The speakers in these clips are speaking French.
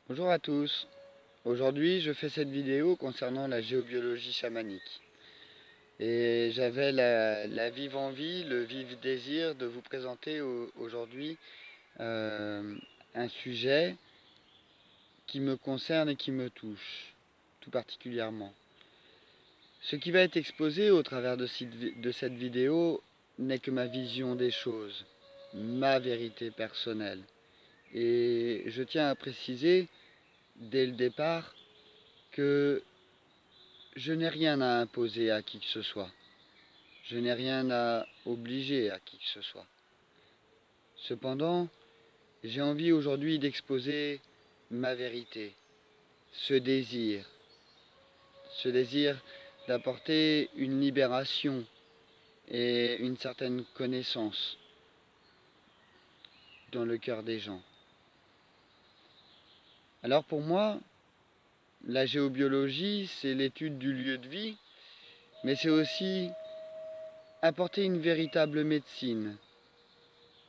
Bonjour à tous. Aujourd'hui, je fais cette vidéo concernant la géobiologie chamanique. Et j'avais la vive envie, le vif désir de vous présenter aujourd'hui euh, un sujet qui me concerne et qui me touche, tout particulièrement. Ce qui va être exposé au travers de cette vidéo n'est que ma vision des choses, ma vérité personnelle. Et je tiens à préciser dès le départ que je n'ai rien à imposer à qui que ce soit. Je n'ai rien à obliger à qui que ce soit. Cependant, j'ai envie aujourd'hui d'exposer ma vérité, ce désir d'apporter une libération et une certaine connaissance dans le cœur des gens. Alors pour moi, la géobiologie, c'est l'étude du lieu de vie, mais c'est aussi apporter une véritable médecine.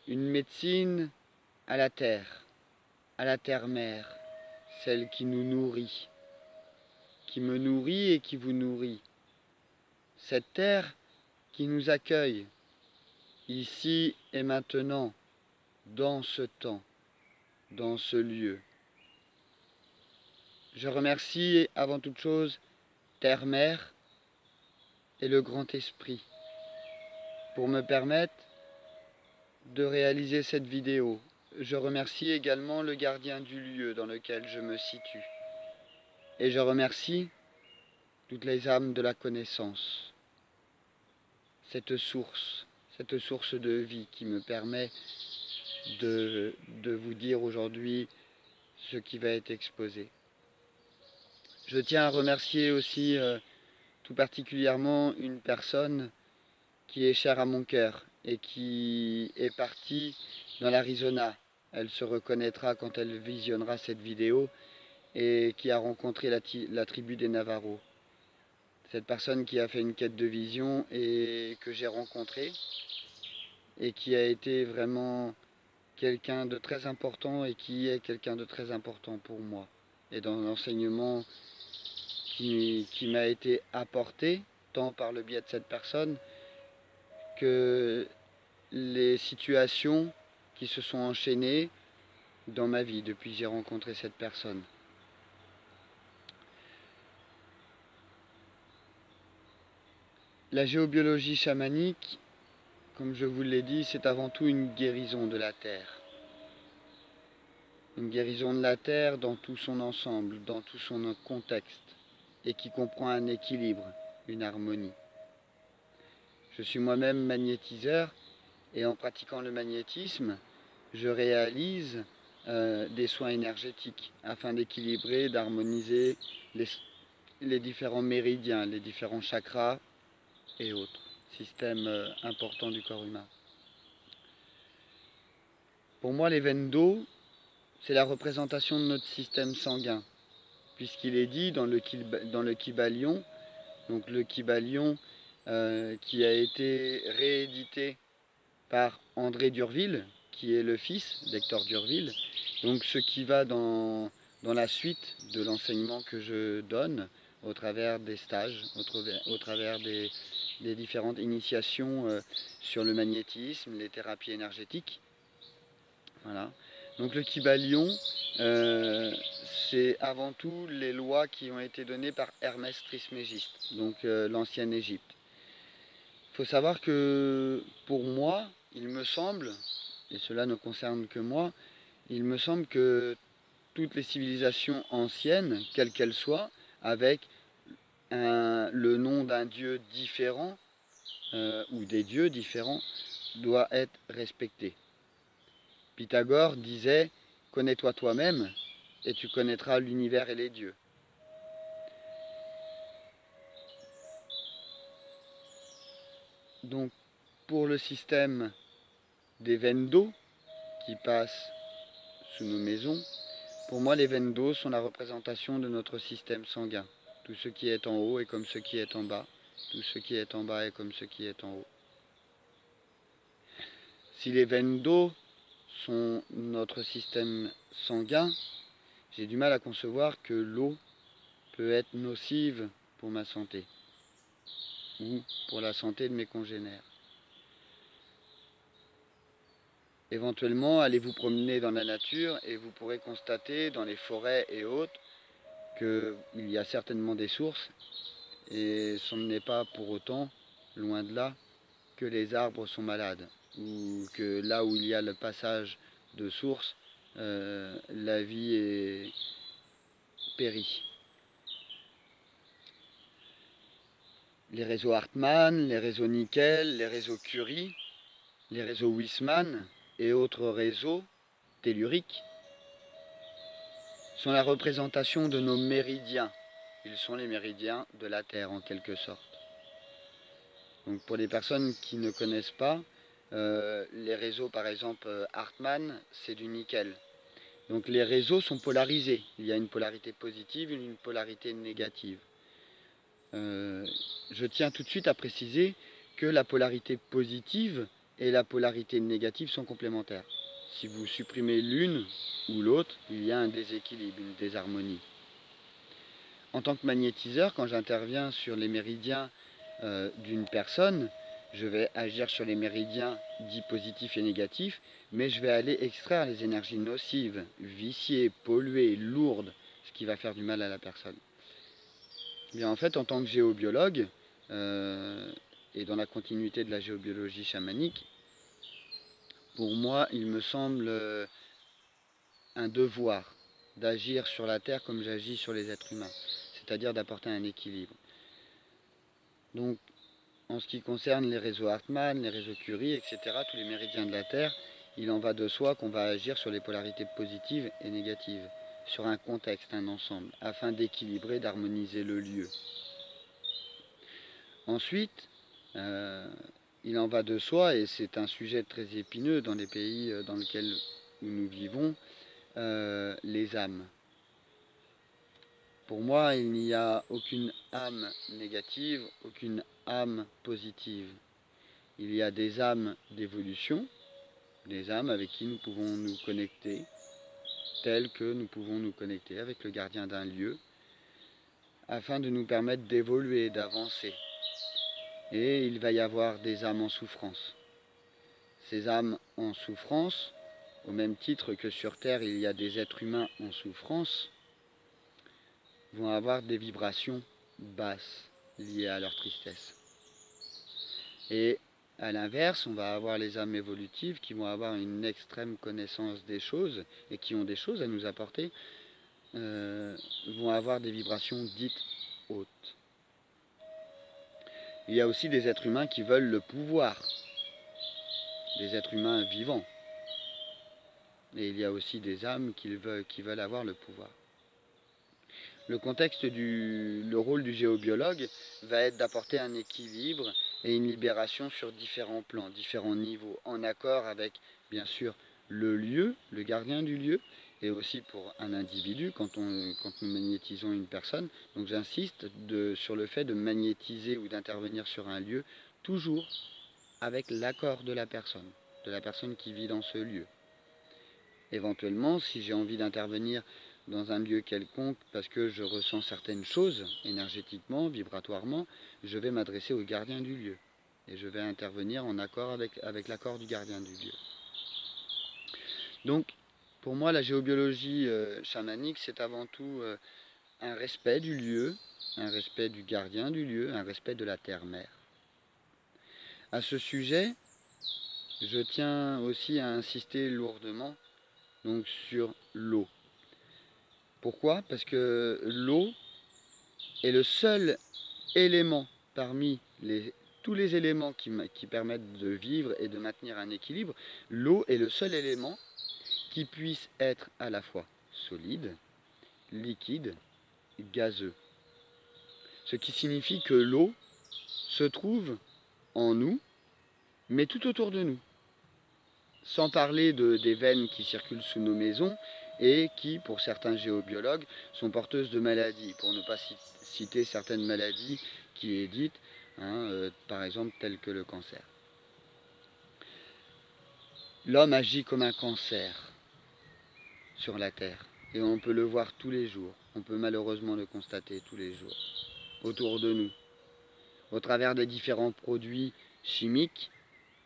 Une médecine à la terre-mère, celle qui nous nourrit, qui me nourrit et qui vous nourrit. Cette terre qui nous accueille, ici et maintenant, dans ce temps, dans ce lieu. Je remercie avant toute chose Terre-Mère et le Grand Esprit pour me permettre de réaliser cette vidéo. Je remercie également le gardien du lieu dans lequel je me situe. Et je remercie toutes les âmes de la connaissance, cette source de vie qui me permet de vous dire aujourd'hui ce qui va être exposé. Je tiens à remercier aussi tout particulièrement une personne qui est chère à mon cœur et qui est partie dans l'Arizona. Elle se reconnaîtra quand elle visionnera cette vidéo et qui a rencontré la tribu des Navajos. Cette personne qui a fait une quête de vision et que j'ai rencontrée et qui a été vraiment quelqu'un de très important et qui est quelqu'un de très important pour moi. Et dans l'enseignement qui m'a été apporté, tant par le biais de cette personne, que les situations qui se sont enchaînées dans ma vie depuis que j'ai rencontré cette personne. La géobiologie chamanique, comme je vous l'ai dit, c'est avant tout une guérison de la terre. Une guérison de la terre dans tout son ensemble, dans tout son contexte, et qui comprend un équilibre, une harmonie. Je suis moi-même magnétiseur, et en pratiquant le magnétisme, je réalise des soins énergétiques afin d'équilibrer, d'harmoniser les différents méridiens, les différents chakras et autres systèmes importants du corps humain. Pour moi, les veines d'eau, c'est la représentation de notre système sanguin, puisqu'il est dit dans le Kybalion, donc le Kybalion qui a été réédité par André d'Urville, qui est le fils d'Hector d'Urville, donc ce qui va dans la suite de l'enseignement que je donne au travers des stages, au travers des différentes initiations sur le magnétisme, les thérapies énergétiques. Voilà. Donc le Kybalion, c'est avant tout les lois qui ont été données par Hermès Trismégiste, donc l'ancienne Égypte. Il faut savoir que pour moi, il me semble, et cela ne concerne que moi, il me semble que toutes les civilisations anciennes, quelles qu'elles soient, avec le nom d'un dieu différent ou des dieux différents, doit être respectées. Pythagore disait « Connais-toi toi-même et tu connaîtras l'univers et les dieux ». Donc pour le système des veines d'eau qui passent sous nos maisons, pour moi les veines d'eau sont la représentation de notre système sanguin. Tout ce qui est en haut est comme ce qui est en bas, tout ce qui est en bas est comme ce qui est en haut. Si les veines d'eau sont notre système sanguin, j'ai du mal à concevoir que l'eau peut être nocive pour ma santé ou pour la santé de mes congénères. Éventuellement, allez vous promener dans la nature et vous pourrez constater dans les forêts et autres qu'il y a certainement des sources et ce n'est pas pour autant, loin de là, que les arbres sont malades ou que là où il y a le passage de sources, la vie est périe. Les réseaux Hartmann, les réseaux Nickel, les réseaux Curie, les réseaux Huisman et autres réseaux telluriques sont la représentation de nos méridiens. Ils sont les méridiens de la Terre en quelque sorte. Donc pour les personnes qui ne connaissent pas, les réseaux par exemple Hartmann, c'est du nickel. Donc les réseaux sont polarisés. Il y a une polarité positive et une polarité négative. Je tiens tout de suite à préciser que la polarité positive et la polarité négative sont complémentaires. Si vous supprimez l'une ou l'autre, il y a un déséquilibre, une désharmonie. En tant que magnétiseur, quand j'interviens sur les méridiens d'une personne, je vais agir sur les méridiens dits positifs et négatifs, mais je vais aller extraire les énergies nocives, viciées, polluées, lourdes, ce qui va faire du mal à la personne. Bien, en fait, en tant que géobiologue, et dans la continuité de la géobiologie chamanique, pour moi, il me semble un devoir d'agir sur la Terre comme j'agis sur les êtres humains, c'est-à-dire d'apporter un équilibre. Donc, en ce qui concerne les réseaux Hartmann, les réseaux Curie, etc., tous les méridiens de la Terre, il en va de soi qu'on va agir sur les polarités positives et négatives, sur un contexte, un ensemble, afin d'équilibrer, d'harmoniser le lieu. Ensuite, il en va de soi, et c'est un sujet très épineux dans les pays dans lesquels nous vivons, les âmes. Pour moi, il n'y a aucune âme négative, aucune âme positive. Il y a des âmes d'évolution, des âmes avec qui nous pouvons nous connecter, telles que nous pouvons nous connecter avec le gardien d'un lieu, afin de nous permettre d'évoluer, d'avancer. Et il va y avoir des âmes en souffrance. Ces âmes en souffrance, au même titre que sur Terre il y a des êtres humains en souffrance, vont avoir des vibrations basses liées à leur tristesse. Et à l'inverse, on va avoir les âmes évolutives qui vont avoir une extrême connaissance des choses et qui ont des choses à nous apporter, vont avoir des vibrations dites hautes. Il y a aussi des êtres humains qui veulent le pouvoir, des êtres humains vivants. Et il y a aussi des âmes qui veulent avoir le pouvoir. Le contexte le rôle du géobiologue va être d'apporter un équilibre et une libération sur différents plans, différents niveaux, en accord avec, bien sûr, le lieu, le gardien du lieu, et aussi pour un individu quand nous magnétisons une personne. Donc j'insiste sur le fait de magnétiser ou d'intervenir sur un lieu, toujours avec l'accord de la personne qui vit dans ce lieu. Éventuellement, si j'ai envie d'intervenir dans un lieu quelconque parce que je ressens certaines choses énergétiquement, vibratoirement, je vais m'adresser au gardien du lieu. Et je vais intervenir en accord avec l'accord du gardien du lieu. Donc, pour moi, la géobiologie chamanique, c'est avant tout un respect du lieu, un respect du gardien du lieu, un respect de la terre-mère. À ce sujet, je tiens aussi à insister lourdement donc, sur l'eau. Pourquoi? Parce que l'eau est le seul élément parmi tous les éléments qui permettent de vivre et de maintenir un équilibre. L'eau est le seul élément qui puisse être à la fois solide, liquide, gazeux. Ce qui signifie que l'eau se trouve en nous, mais tout autour de nous. Sans parler des veines qui circulent sous nos maisons et qui, pour certains géobiologues, sont porteuses de maladies, pour ne pas citer certaines maladies qui est dites, par exemple telles que le cancer. L'homme agit comme un cancer sur la Terre, Et on peut le voir tous les jours. On peut malheureusement le constater tous les jours, autour de nous, au travers des différents produits chimiques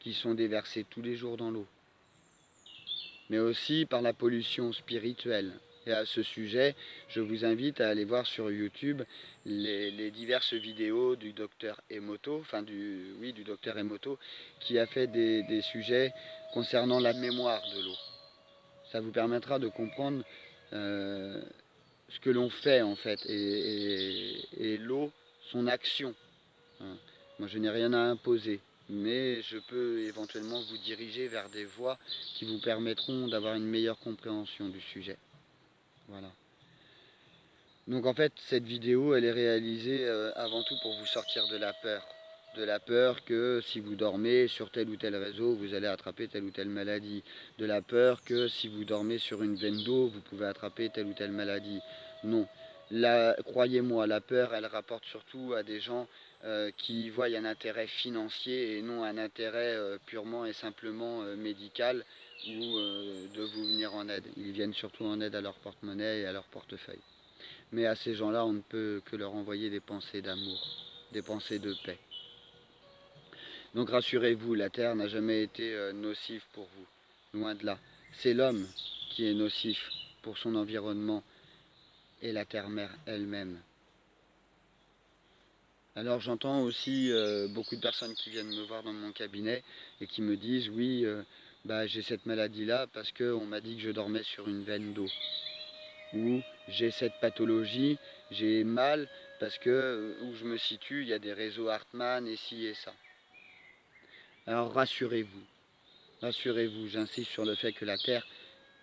qui sont déversés tous les jours dans l'eau, mais aussi par la pollution spirituelle. Et à ce sujet, je vous invite à aller voir sur YouTube les diverses vidéos du docteur Emoto, du docteur Emoto, qui a fait des sujets concernant la mémoire de l'eau. Ça vous permettra de comprendre ce que l'on fait en fait, et l'eau, son action. Moi je n'ai rien à imposer, mais je peux éventuellement vous diriger vers des voies qui vous permettront d'avoir une meilleure compréhension du sujet. Voilà. Donc en fait cette vidéo elle est réalisée avant tout pour vous sortir de la peur. De la peur que si vous dormez sur tel ou tel réseau, vous allez attraper telle ou telle maladie. De la peur que si vous dormez sur une veine d'eau, vous pouvez attraper telle ou telle maladie. Non. Croyez-moi, la peur, elle rapporte surtout à des gens qui voient un intérêt financier et non un intérêt purement et simplement médical ou de vous venir en aide. Ils viennent surtout en aide à leur porte-monnaie et à leur portefeuille. Mais à ces gens-là, on ne peut que leur envoyer des pensées d'amour, des pensées de paix. Donc rassurez-vous, la Terre n'a jamais été nocive pour vous, loin de là. C'est l'homme qui est nocif pour son environnement et la Terre-Mère elle-même. Alors j'entends aussi beaucoup de personnes qui viennent me voir dans mon cabinet et qui me disent oui, j'ai cette maladie-là parce qu'on m'a dit que je dormais sur une veine d'eau. Ou j'ai cette pathologie, j'ai mal parce que où je me situe, il y a des réseaux Hartmann et ci et ça. Alors rassurez-vous, j'insiste sur le fait que la Terre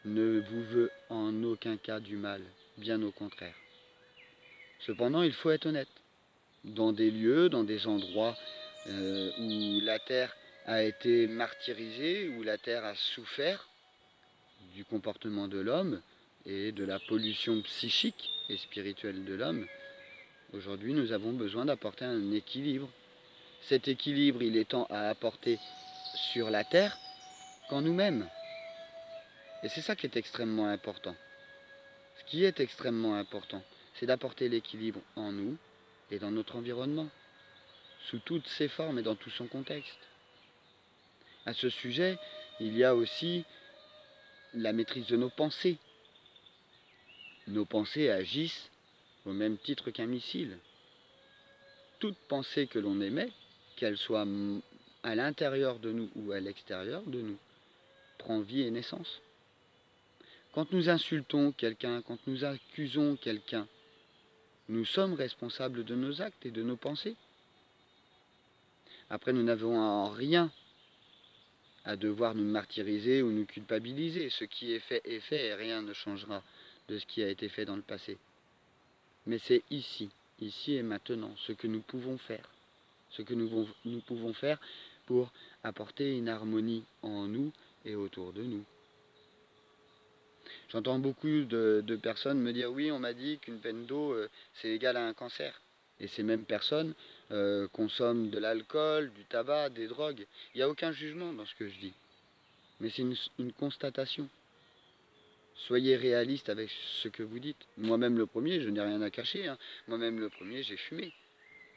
ne vous veut en aucun cas du mal, bien au contraire. Cependant, il faut être honnête. Dans des lieux, dans des endroits où la Terre a été martyrisée, où la Terre a souffert du comportement de l'homme et de la pollution psychique et spirituelle de l'homme, aujourd'hui nous avons besoin d'apporter un équilibre. Cet équilibre, il est temps à apporter sur la Terre qu'en nous-mêmes. Et c'est ça qui est extrêmement important. Ce qui est extrêmement important, c'est d'apporter l'équilibre en nous et dans notre environnement, sous toutes ses formes et dans tout son contexte. À ce sujet, il y a aussi la maîtrise de nos pensées. Nos pensées agissent au même titre qu'un missile. Toute pensée que l'on émet, qu'elle soit à l'intérieur de nous ou à l'extérieur de nous, prend vie et naissance. Quand nous insultons quelqu'un, quand nous accusons quelqu'un, nous sommes responsables de nos actes et de nos pensées. Après, nous n'avons en rien à devoir nous martyriser ou nous culpabiliser. Ce qui est fait et rien ne changera de ce qui a été fait dans le passé. Mais c'est ici et maintenant, ce que nous pouvons faire. Ce que nous pouvons faire pour apporter une harmonie en nous et autour de nous. J'entends beaucoup de personnes me dire oui, on m'a dit qu'une veine d'eau c'est égal à un cancer. Et ces mêmes personnes consomment de l'alcool, du tabac, des drogues. Il n'y a aucun jugement dans ce que je dis. Mais c'est une constatation. Soyez réaliste avec ce que vous dites. Moi-même le premier, je n'ai rien à cacher. Hein. Moi-même le premier, j'ai fumé.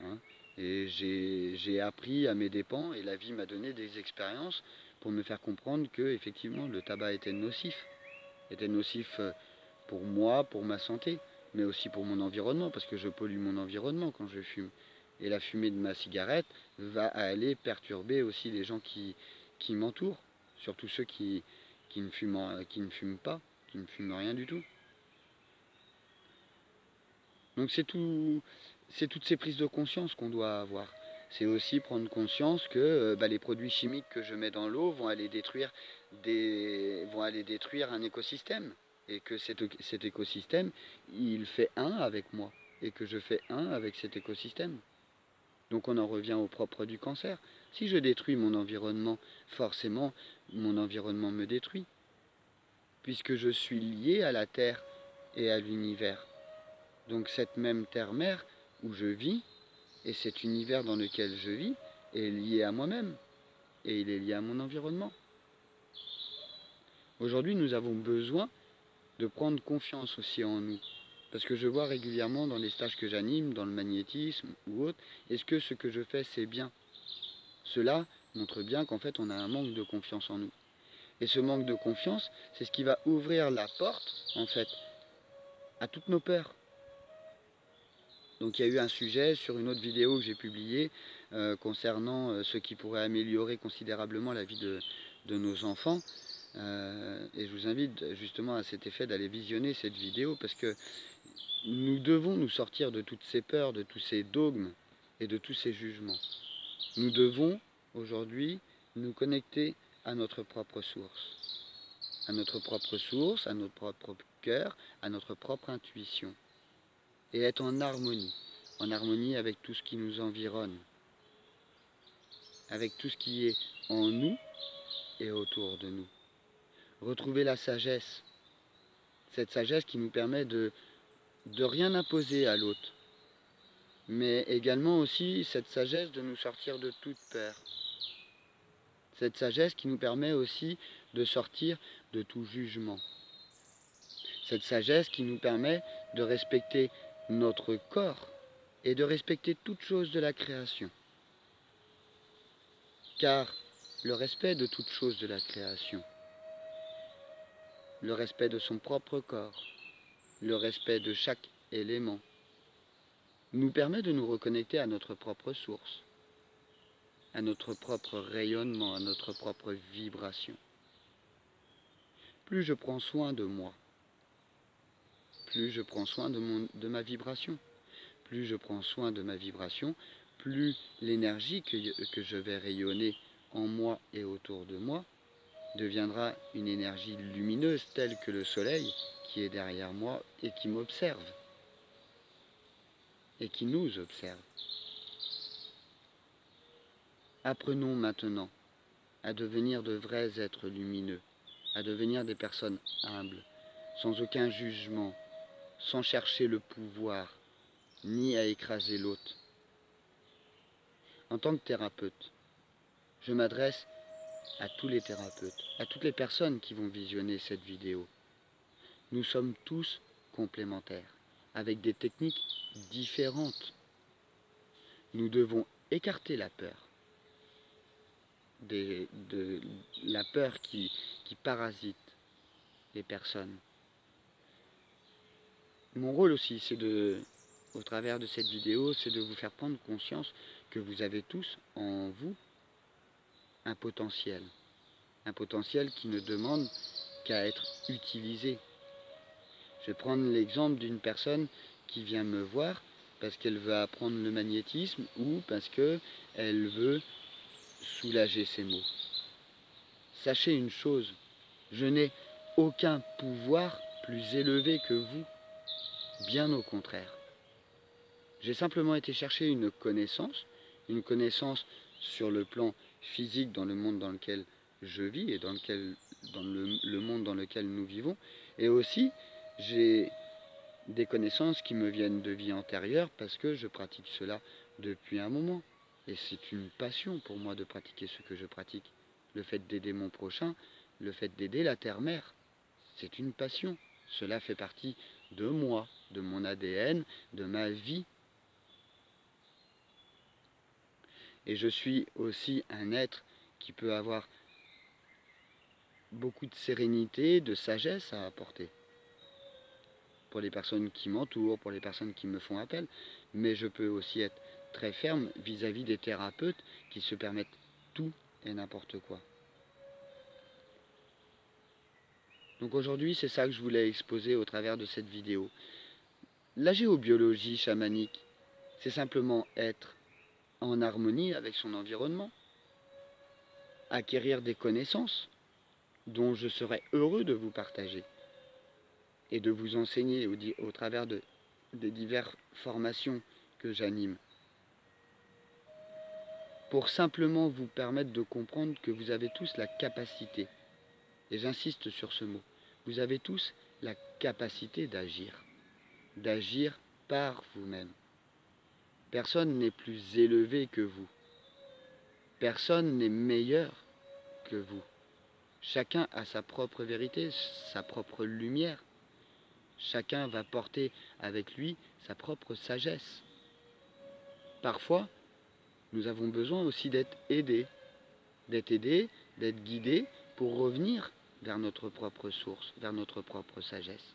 Hein. Et j'ai appris à mes dépens et la vie m'a donné des expériences pour me faire comprendre que effectivement le tabac était nocif pour moi, pour ma santé, mais aussi pour mon environnement, parce que je pollue mon environnement quand je fume. Et la fumée de ma cigarette va aller perturber aussi les gens qui m'entourent, surtout ceux qui ne fument pas, qui ne fument rien du tout. Donc c'est toutes ces prises de conscience qu'on doit avoir. C'est aussi prendre conscience que les produits chimiques que je mets dans l'eau vont aller détruire un écosystème. Et que cet écosystème, il fait un avec moi. Et que je fais un avec cet écosystème. Donc on en revient au propre du cancer. Si je détruis mon environnement, forcément, mon environnement me détruit. Puisque je suis lié à la Terre et à l'univers. Donc cette même terre-mère où je vis, et cet univers dans lequel je vis, est lié à moi-même, et il est lié à mon environnement. Aujourd'hui, nous avons besoin de prendre confiance aussi en nous. Parce que je vois régulièrement dans les stages que j'anime, dans le magnétisme ou autre, est-ce que ce que je fais c'est bien? Cela montre bien qu'en fait on a un manque de confiance en nous. Et ce manque de confiance, c'est ce qui va ouvrir la porte, en fait, à toutes nos peurs. Donc il y a eu un sujet sur une autre vidéo que j'ai publiée concernant ce qui pourrait améliorer considérablement la vie de nos enfants. Et je vous invite justement à cet effet d'aller visionner cette vidéo parce que nous devons nous sortir de toutes ces peurs, de tous ces dogmes et de tous ces jugements. Nous devons aujourd'hui nous connecter à notre propre source. À notre propre source, à notre propre cœur, à notre propre intuition. Et être en harmonie avec tout ce qui nous environne, avec tout ce qui est en nous et autour de nous. Retrouver la sagesse, cette sagesse qui nous permet de rien imposer à l'autre, mais également aussi cette sagesse de nous sortir de toute peur. Cette sagesse qui nous permet aussi de sortir de tout jugement. Cette sagesse qui nous permet de respecter notre corps et de respecter toute chose de la création. Car le respect de toute chose de la création, le respect de son propre corps, le respect de chaque élément, nous permet de nous reconnecter à notre propre source, à notre propre rayonnement, à notre propre vibration. Plus je prends soin de moi, plus je prends soin de ma vibration. Plus je prends soin de ma vibration, plus l'énergie que je vais rayonner en moi et autour de moi deviendra une énergie lumineuse telle que le soleil qui est derrière moi et qui m'observe et qui nous observe. Apprenons maintenant à devenir de vrais êtres lumineux, à devenir des personnes humbles, sans aucun jugement, sans chercher le pouvoir, ni à écraser l'autre. En tant que thérapeute, je m'adresse à tous les thérapeutes, à toutes les personnes qui vont visionner cette vidéo. Nous sommes tous complémentaires, avec des techniques différentes. Nous devons écarter la peur, la peur qui parasite les personnes. Mon rôle aussi, au travers de cette vidéo, c'est de vous faire prendre conscience que vous avez tous en vous un potentiel qui ne demande qu'à être utilisé. Je vais prendre l'exemple d'une personne qui vient me voir parce qu'elle veut apprendre le magnétisme ou parce qu'elle veut soulager ses maux. Sachez une chose, je n'ai aucun pouvoir plus élevé que vous, bien au contraire. J'ai simplement été chercher une connaissance sur le plan physique dans le monde dans lequel je vis et dans le monde dans lequel nous vivons. Et aussi, j'ai des connaissances qui me viennent de vie antérieure parce que je pratique cela depuis un moment. Et c'est une passion pour moi de pratiquer ce que je pratique. Le fait d'aider mon prochain, le fait d'aider la terre-mère, c'est une passion. Cela fait partie de moi, de mon ADN, de ma vie. Et je suis aussi un être qui peut avoir beaucoup de sérénité, de sagesse à apporter. Pour les personnes qui m'entourent, pour les personnes qui me font appel. Mais je peux aussi être très ferme vis-à-vis des thérapeutes qui se permettent tout et n'importe quoi. Donc aujourd'hui, c'est ça que je voulais exposer au travers de cette vidéo. La géobiologie chamanique, c'est simplement être en harmonie avec son environnement, acquérir des connaissances dont je serais heureux de vous partager et de vous enseigner au travers des diverses formations que j'anime, pour simplement vous permettre de comprendre que vous avez tous la capacité, et j'insiste sur ce mot, vous avez tous la capacité d'agir par vous-même. Personne n'est plus élevé que vous. Personne n'est meilleur que vous. Chacun a sa propre vérité, sa propre lumière. Chacun va porter avec lui sa propre sagesse. Parfois, nous avons besoin aussi d'être aidés, d'être guidés pour revenir vers notre propre source, vers notre propre sagesse.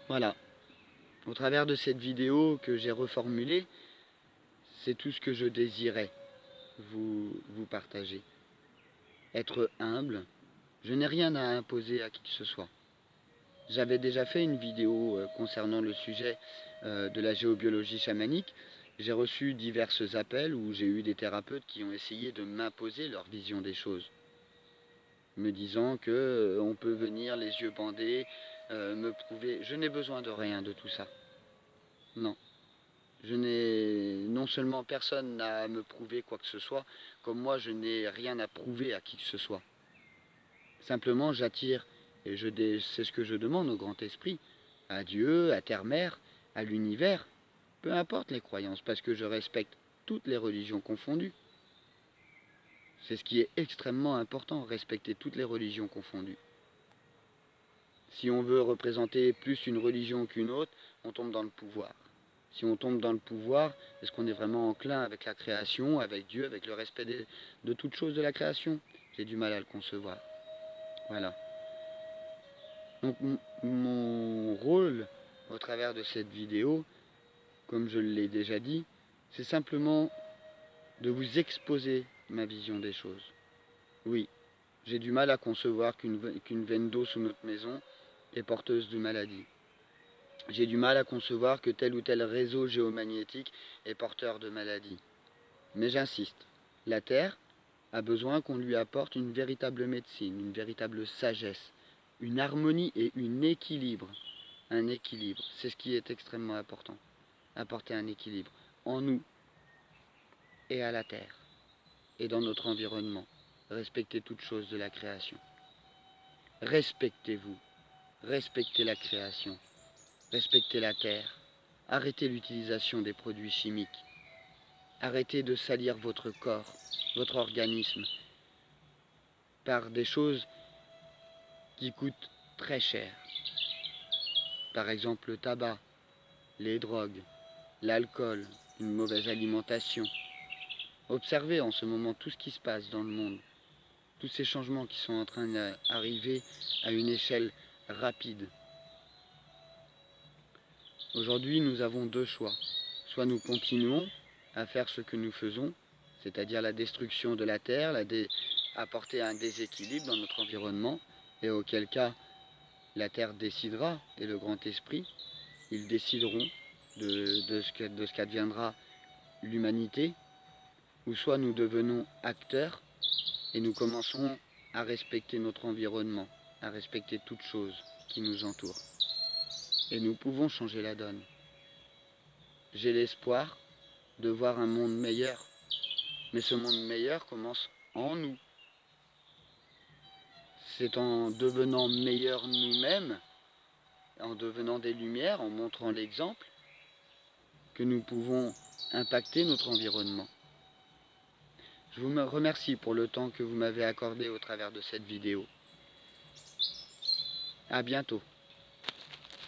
Voilà. Au travers de cette vidéo que j'ai reformulée, c'est tout ce que je désirais vous partager. Être humble, je n'ai rien à imposer à qui que ce soit. J'avais déjà fait une vidéo concernant le sujet de la géobiologie chamanique. J'ai reçu divers appels où j'ai eu des thérapeutes qui ont essayé de m'imposer leur vision des choses, me disant que on peut venir les yeux bandés, me prouver. Je n'ai besoin de rien de tout ça. Non. Non seulement personne n'a à me prouver quoi que ce soit, comme moi je n'ai rien à prouver à qui que ce soit. Simplement j'attire, et c'est ce que je demande au grand esprit, à Dieu, à Terre-Mère, à l'univers, peu importe les croyances, parce que je respecte toutes les religions confondues. C'est ce qui est extrêmement important, respecter toutes les religions confondues. Si on veut représenter plus une religion qu'une autre, on tombe dans le pouvoir. Si on tombe dans le pouvoir, est-ce qu'on est vraiment enclin avec la création, avec Dieu, avec le respect de toutes choses de la création? J'ai du mal à le concevoir. Voilà. Donc mon rôle au travers de cette vidéo, comme je l'ai déjà dit, c'est simplement de vous exposer ma vision des choses. Oui, j'ai du mal à concevoir qu'une veine d'eau sous notre maison est porteuse de maladie. J'ai du mal à concevoir que tel ou tel réseau géomagnétique est porteur de maladie. Mais j'insiste, la Terre a besoin qu'on lui apporte une véritable médecine, une véritable sagesse, une harmonie et un équilibre. Un équilibre, c'est ce qui est extrêmement important. Apporter un équilibre en nous et à la Terre et dans notre environnement. Respectez toutes choses de la création. Respectez-vous, respectez la création. Respectez la terre. Arrêtez l'utilisation des produits chimiques. Arrêtez de salir votre corps, votre organisme, par des choses qui coûtent très cher. Par exemple le tabac, les drogues, l'alcool, une mauvaise alimentation. Observez en ce moment tout ce qui se passe dans le monde. Tous ces changements qui sont en train d'arriver à une échelle rapide. Aujourd'hui, nous avons deux choix. Soit nous continuons à faire ce que nous faisons, c'est-à-dire la destruction de la Terre, apporter un déséquilibre dans notre environnement, et auquel cas la Terre décidera, et le grand esprit, ils décideront de ce qu'adviendra l'humanité, ou soit nous devenons acteurs et nous commençons à respecter notre environnement, à respecter toutes choses qui nous entourent. Et nous pouvons changer la donne. J'ai l'espoir de voir un monde meilleur. Mais ce monde meilleur commence en nous. C'est en devenant meilleurs nous-mêmes, en devenant des lumières, en montrant l'exemple, que nous pouvons impacter notre environnement. Je vous remercie pour le temps que vous m'avez accordé au travers de cette vidéo. À bientôt.